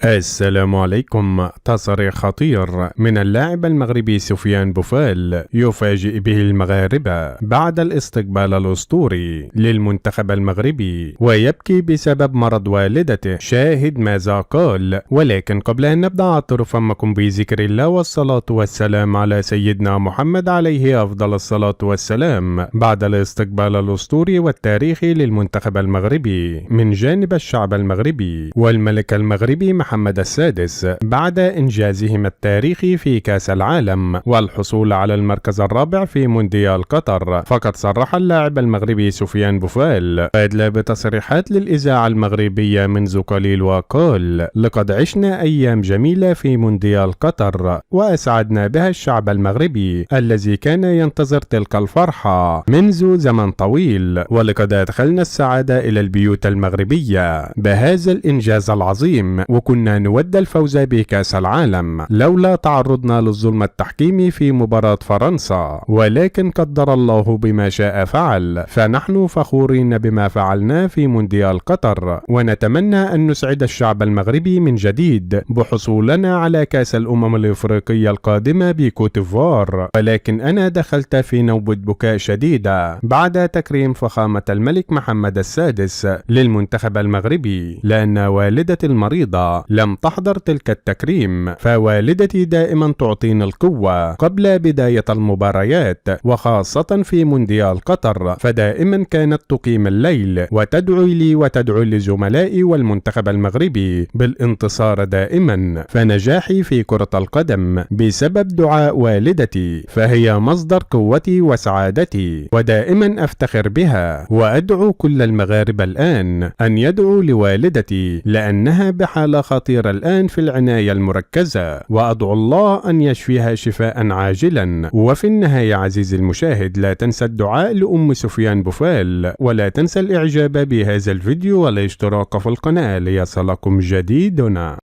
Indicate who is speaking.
Speaker 1: السلام عليكم. تصريح خطير من اللاعب المغربي سفيان بوفال يفاجئ به المغاربة بعد الاستقبال الأسطوري للمنتخب المغربي ويبكي بسبب مرض والدته. شاهد ماذا قال. ولكن قبل أن نبدأ عطر فمكم بذكر الله والصلاة والسلام على سيدنا محمد عليه أفضل الصلاة والسلام. بعد الاستقبال الأسطوري والتاريخي للمنتخب المغربي من جانب الشعب المغربي والملك المغربي محمد السادس بعد إنجازهم التاريخي في كأس العالم والحصول على المركز الرابع في مونديال قطر، فقد صرح اللاعب المغربي سفيان بوفال وأدلى بتصريحات للإذاعة المغربية منذ قليل وقال: لقد عشنا أيام جميلة في مونديال قطر وأسعدنا بها الشعب المغربي الذي كان ينتظر تلك الفرحة منذ زمن طويل، ولقد أدخلنا السعادة إلى البيوت المغربية بهذا الإنجاز العظيم، وكنا نود الفوز بكأس العالم لولا تعرضنا للظلم التحكيمي في مباراة فرنسا، ولكن قدر الله بما شاء فعل، فنحن فخورين بما فعلنا في مونديال قطر، ونتمنى أن نسعد الشعب المغربي من جديد بحصولنا على كأس الأمم الإفريقية القادمة بكوتيفوار. ولكن أنا دخلت في نوبة بكاء شديدة بعد تكريم فخامة الملك محمد السادس للمنتخب المغربي، لأن والدتي المريضة لم تحضر تلك التكريم، فوالدتي دائما تعطيني القوة قبل بداية المباريات وخاصة في مونديال قطر، فدائما كانت تقيم الليل وتدعو لي وتدعو لزملائي والمنتخب المغربي بالانتصار دائما، فنجاحي في كرة القدم بسبب دعاء والدتي، فهي مصدر قوتي وسعادتي ودائما أفتخر بها، وأدعو كل المغاربة الآن أن يدعوا لوالدتي لأنها بحالة خطيرة الآن في العناية المركزة، وأدعو الله أن يشفيها شفاء عاجلا. وفي النهاية عزيزي المشاهد، لا تنسى الدعاء لأم سفيان بوفال، ولا تنسى الإعجاب بهذا الفيديو والاشتراك في القناة ليصلكم جديدنا.